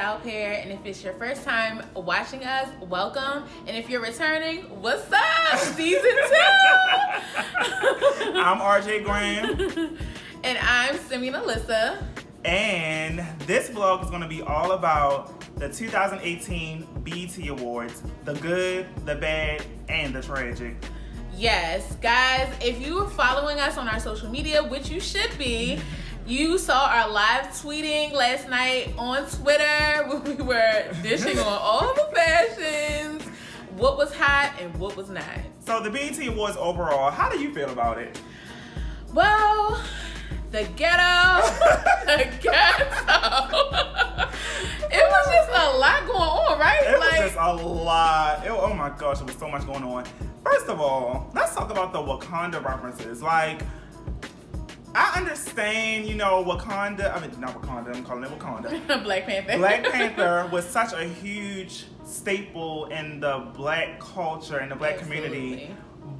scalp hair, and if it's your first time watching us, welcome. And if you're returning, what's up? Season 2. I'm RJ Graham. And I'm Simi Alyssa. And this vlog is going to be all about the 2018 BET Awards, the good, the bad, and the tragic. Yes, guys, if you were following us on our social media, which you should be, you saw our live tweeting last night on Twitter where we were dishing on all the fashions, what was hot and what was not. So the BET Awards overall, how do you feel about it? Well, the ghetto. It was just a lot going on, right? It was just a lot. Oh my gosh, there was so much going on. First of all, let's talk about the Wakanda references. Like, I understand, you know, Wakanda, I mean, not Wakanda, I'm calling it Wakanda. Black Panther. Black Panther was such a huge staple in the black culture and the black community.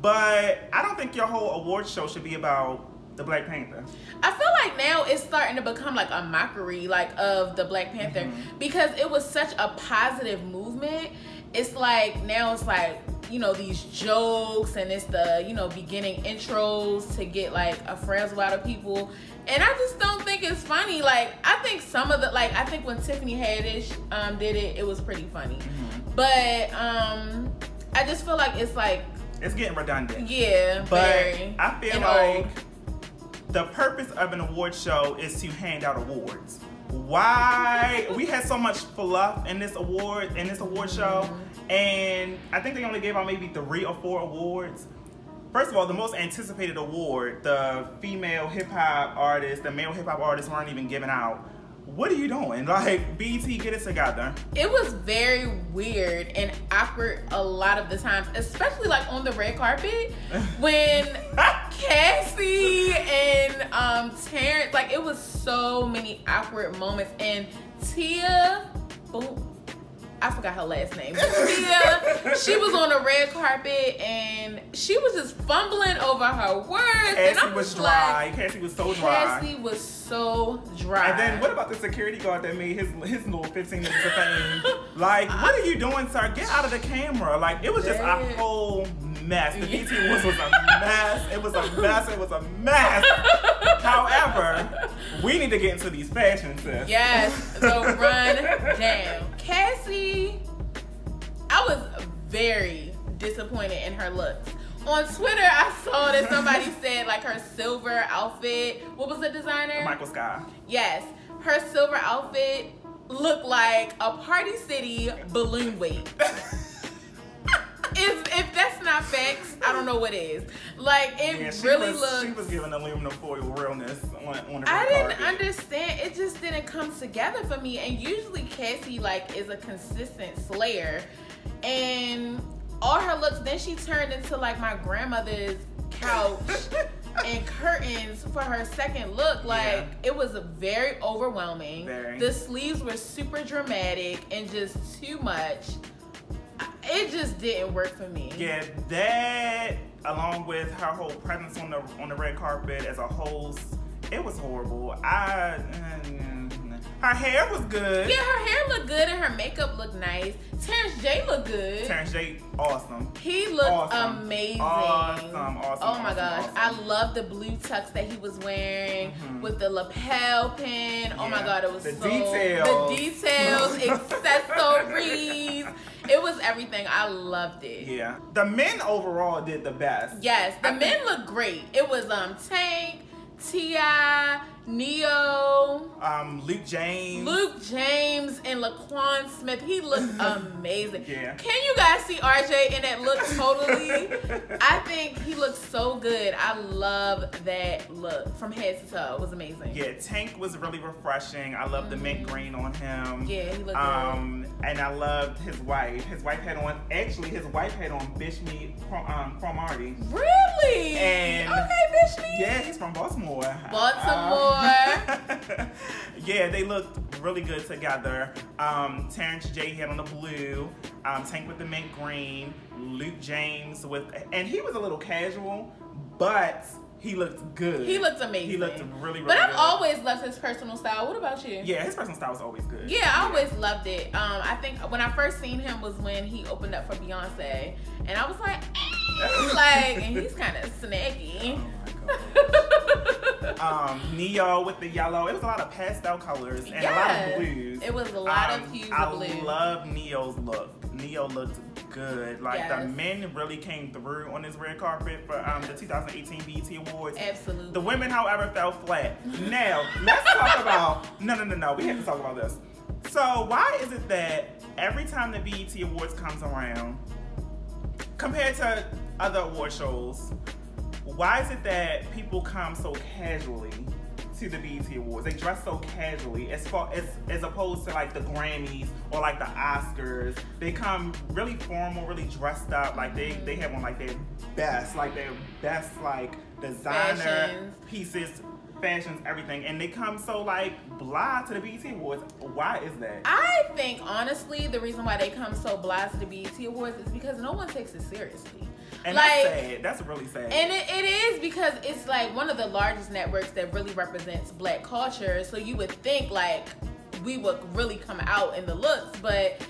But I don't think your whole award show should be about the Black Panther. I feel like now it's starting to become like a mockery, like, of the Black Panther, because it was such a positive movement. It's like, now it's like, you know, these jokes, and it's the, you know, beginning intros to get like a frazzle out of people. And I just don't think it's funny. Like, I think some of the, like, I think when Tiffany Haddish did it, it was pretty funny. But I just feel like it's getting redundant. Yeah, but very. I feel like the purpose of an award show is to hand out awards. Why? We had so much fluff in this award show, and I think they only gave out maybe 3 or 4 awards. First of all, the most anticipated award, the female hip-hop artists, the male hip-hop artists weren't even given out. What are you doing? Like, BET, get it together. It was very weird and awkward a lot of the times, especially like on the red carpet when Cassie and Terrence, like, it was so many awkward moments. And Tia, I forgot her last name. Tia, she was on the red carpet and she was just fumbling over her words. Cassie was dry. Like, Cassie was so dry. Cassie was so dry. And then what about the security guard that made his little 15 minutes of fame? Like, what are you doing, sir? Get out of the camera. Like, it was just a whole mess. The BET Awards was a mess. It was a mess. It was a mess. However, we need to get into these fashions, sis. Yes, the rundown. Cassie, I was very disappointed in her looks. On Twitter, I saw that somebody said, like, her silver outfit, what was the designer? Michael Scott. Yes, her silver outfit looked like a Party City balloon weight. If that's not facts, I don't know what is. Like, it really looked... She was giving aluminum foil realness on the red I didn't carpet. understand. It just didn't come together for me. And usually Cassie, like, is a consistent slayer. And all her looks, then she turned into, like, my grandmother's couch and curtains for her second look. Like, it was very overwhelming. Very. The sleeves were super dramatic and just too much. It just didn't work for me. Yeah, that along with her whole presence on the red carpet as a host, it was horrible. Her hair was good. Yeah, her hair looked good and her makeup looked nice. Terrence J looked good. Terrence J, awesome. He looked amazing. Awesome. Oh my gosh. Awesome. I love the blue tux that he was wearing with the lapel pin. Oh my God, it was the details, accessories. It was everything. I loved it. Yeah. The men overall did the best. Yes, the men looked great. It was Tank, T.I., Neo, Luke James, and Laquan Smith. He looked amazing. Yeah. Can you guys see RJ in that look totally? I think he looked so good. I love that look from head to toe. It was amazing. Yeah, Tank was really refreshing. I love the mint green on him. Yeah, he looked good. And I loved his wife. His wife had on Bitch Me Cromartie. Really? And okay, Bitch Me. Yeah, he's from Baltimore. Yeah, they looked really good together. Terrence J had on the blue, Tank with the mint green, Luke James with, and he was a little casual, but He looked good. He looked amazing. He looked really, really But I've good. always loved his personal style. What about you? Yeah, his personal style was always good. Yeah, I always loved it. I think when I first seen him was when he opened up for Beyonce, and I was like, like, and he's kind of snaggy. Oh my gosh. Neo with the yellow. It was a lot of pastel colors and a lot of blues. It was a lot of hues of blue. I love Neo's look. Neo looked good. Like Yes. the men really came through on this red carpet for the 2018 BET Awards. Absolutely. The women, however, fell flat. Now, let's talk about no. We have to talk about this. So why is it that every time the BET Awards comes around, compared to other award shows, why is it that people come so casually to the BET Awards? They dress so casually as opposed to like the Grammys or like the Oscars. They come really formal, really dressed up. Like they have on like their best like designer Fashions. pieces, fashions, everything, and they come so like blah to the BET Awards. Why is that? I think honestly, the reason why they come so blah to the BET Awards is because no one takes it seriously. And like, that's sad. That's really sad. And it is because it's like one of the largest networks that really represents black culture. So you would think like we would really come out in the looks, but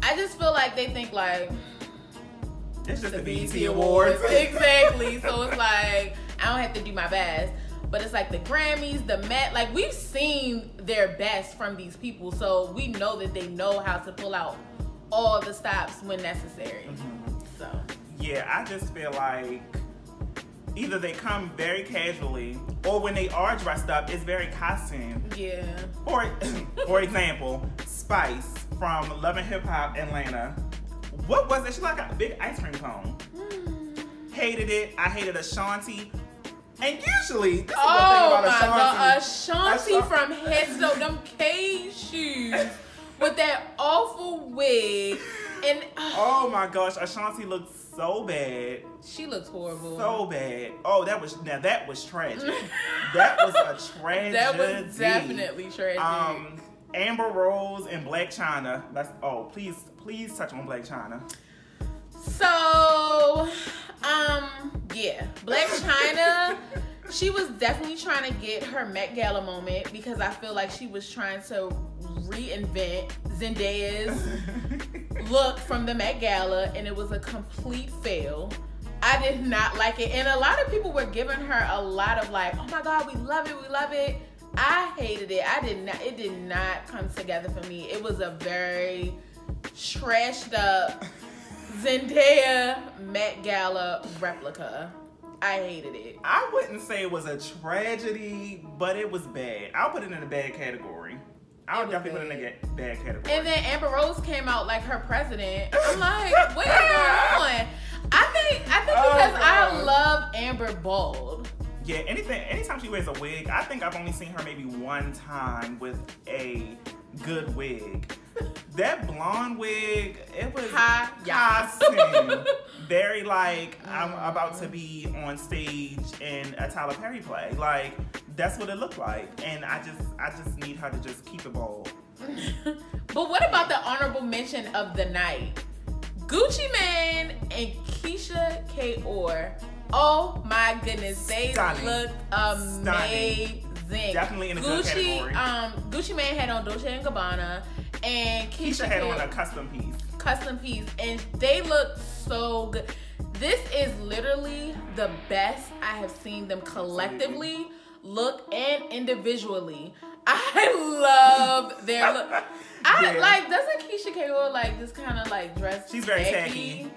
I just feel like they think like it's just the BET BET Awards. Exactly. So it's like I don't have to do my best. But it's like the Grammys, the Met, like we've seen their best from these people. So we know that they know how to pull out all the stops when necessary. Mm-hmm. So yeah, I just feel like either they come very casually or when they are dressed up, it's very costume. yeah. For example, Spice from Love and Hip Hop Atlanta. What was it? She like a big ice cream cone. Hated it. I hated Ashanti. And usually, this is the thing about Ashanti. God, Ashanti from Head them K shoes with that awful wig. And oh my gosh, Ashanti looked so bad. she looks horrible. So bad. Oh, that was tragic. That was a tragedy. That was definitely tragic. Amber Rose and Black China. Please touch on Black China. So, yeah, Black China, she was definitely trying to get her Met Gala moment because I feel like she was trying to reinvent Zendaya's look from the Met Gala, and it was a complete fail. I did not like it, and a lot of people were giving her a lot of like, oh my God, we love it. I hated it. It did not come together for me. It was a very trashed up Zendaya Met Gala replica. I hated it. I wouldn't say it was a tragedy, but it was bad. I'll put it in a bad category. I would definitely put it in a bad category. And then Amber Rose came out like her president. I'm like, what is going on? I think because I love Amber bald. Yeah, anytime she wears a wig, I think I've only seen her maybe one time with a good wig. That blonde wig, it was costume. Very like I'm about to be on stage in a Tyler Perry play. Like that's what it looked like. And I just need her to just keep it bold. But what about the honorable mention of the night? Gucci Mane and Keyshia K'Or. Oh my goodness, they look amazing. Definitely in a good category. Gucci Mane had on Dolce & Gabbana, and Keyshia had on a custom piece, and they look so good. This is literally the best I have seen them collectively look and individually. I love their look. Doesn't Keyshia K'Or like this kind of like dress? She's very tacky.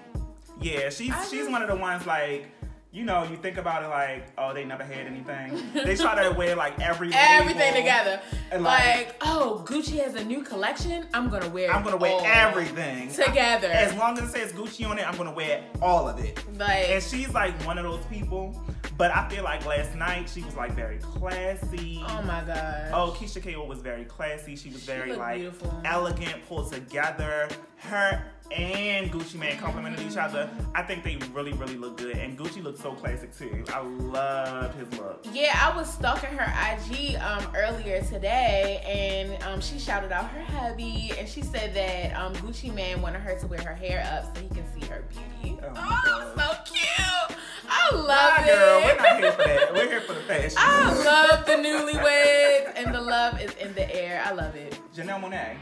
Yeah, she's one of the ones like, you know, you think about it like, oh, they never had anything. They try to wear like everything together. And like, oh, Gucci has a new collection. I'm gonna wear everything together. As long as it says Gucci on it, I'm gonna wear all of it. Like, and she's like one of those people. But I feel like last night she was like very classy. Oh my God. Oh, Keyshia K'Or was very classy. She was very like beautiful, elegant, pulled together. Her and Gucci Mane complimented each other. I think they really, really look good. And Gucci looks so classic too. I loved his look. Yeah, I was stalking her IG earlier today, and she shouted out her hubby, and she said that Gucci Mane wanted her to wear her hair up so he can see her beauty. Oh, so cute. I love it. Girl, we're not here for that. We're here for the fashion. I love the newlyweds, and the love is in the air. I love it. Janelle Monae.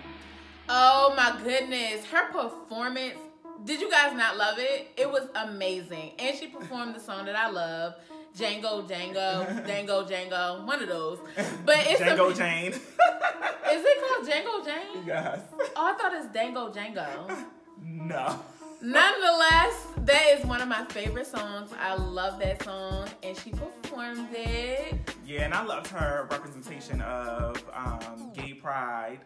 Oh my goodness, her performance. Did you guys not love it? It was amazing, and she performed the song that I love. Django, Django, one of those. But it's Django Jane. Is it called Django Jane? Yes. Oh, I thought it's Dango Django. No. Nonetheless, that is one of my favorite songs. I love that song, and she performed it. Yeah, and I loved her representation of gay pride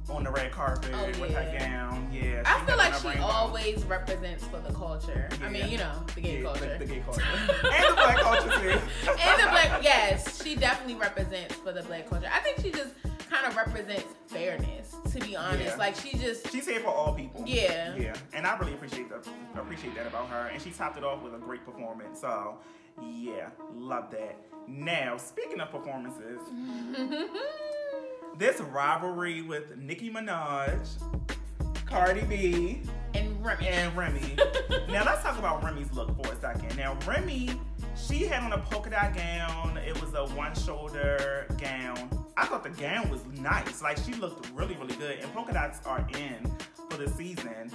on the red carpet with her gown. Yeah, I feel like she always represents for the culture. Yeah. I mean, you know, the gay culture. The gay culture. And the black culture too. And the black, yes, she definitely represents for the black culture. I think she just kind of represents fairness, to be honest. Yeah. Like she's here for all people. Yeah. Yeah. And I really appreciate that about her. And she topped it off with a great performance. So yeah, love that. Now, speaking of performances, this rivalry with Nicki Minaj, Cardi B, and Remy. Now let's talk about Remy's look for a second. Now Remy, she had on a polka dot gown. It was a one-shoulder gown. I thought the gown was nice. Like, she looked really, really good. And polka dots are in for the season.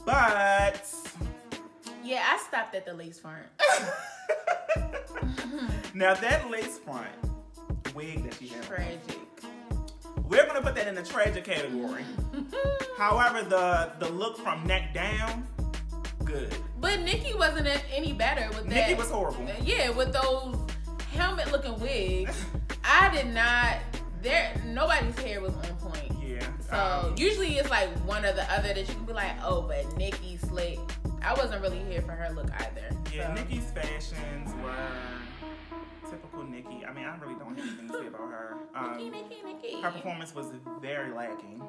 But yeah, I stopped at the lace front. Now that lace front wig that she had, tragic. We're gonna put that in the tragic category. However, the look from neck down, good. But Nicki wasn't any better with that. Nicki was horrible. Yeah, with those helmet-looking wigs, I did not. Nobody's hair was on point. Yeah. So usually it's like one or the other that you can be like, oh, but Nicki slick. I wasn't really here for her look either. Yeah, so. Nicki's fashions were typical Nicki. I mean, I really don't have anything to say about her. Nicki. Her performance was very lacking.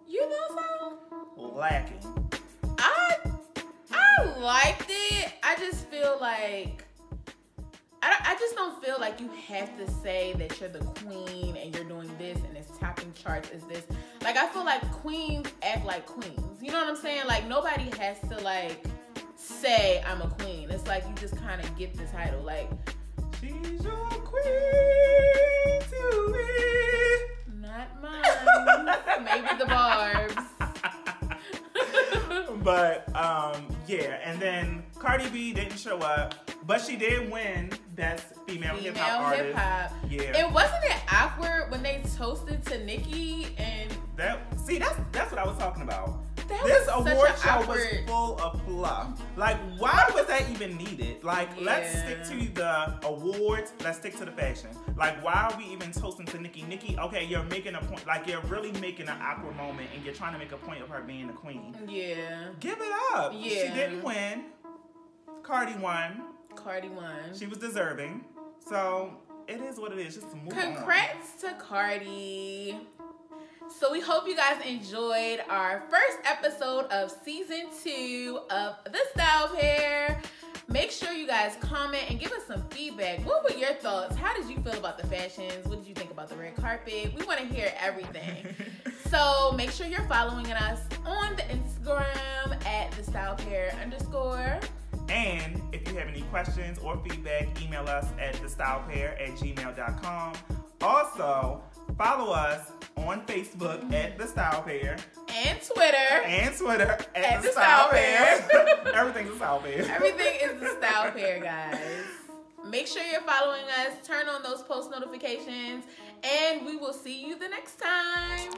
You know so? Lacking. I liked it. I just feel like I just don't feel like you have to say that you're the queen and you're doing this and it's topping charts is this. Like, I feel like queens act like queens. You know what I'm saying? Like, nobody has to like say I'm a queen. It's like you just kind of get the title. Like, she's your queen to me. Not mine. Maybe the Barbs. But yeah, and then Cardi B didn't show up, but she did win Best Female Hip Hop Artist. Yeah. And wasn't it awkward when they toasted to Nicki and that's what I was talking about. That this was award such show an was full of fluff. Like, why was that even needed? Like, let's stick to the awards. Let's stick to the fashion. Like, why are we even toasting to Nicki? Nicki, okay, you're making a point. Like, you're really making an awkward moment, and you're trying to make a point of her being the queen. Yeah. Give it up. Yeah. She didn't win. Cardi won. She was deserving. So, it is what it is. Just to move on. Congrats to Cardi. So we hope you guys enjoyed our first episode of season 2 of The Style Pair. Make sure you guys comment and give us some feedback. What were your thoughts? How did you feel about the fashions? What did you think about the red carpet? We want to hear everything. So make sure you're following us on the Instagram at The Style Pair _ And if you have any questions or feedback, email us at thestylepair@gmail.com. Also, follow us on Facebook at The Style Pair. And Twitter. At The Style Pair. Everything's The Style Pair. Everything is The Style Pair, guys. Make sure you're following us. Turn on those post notifications. And we will see you the next time.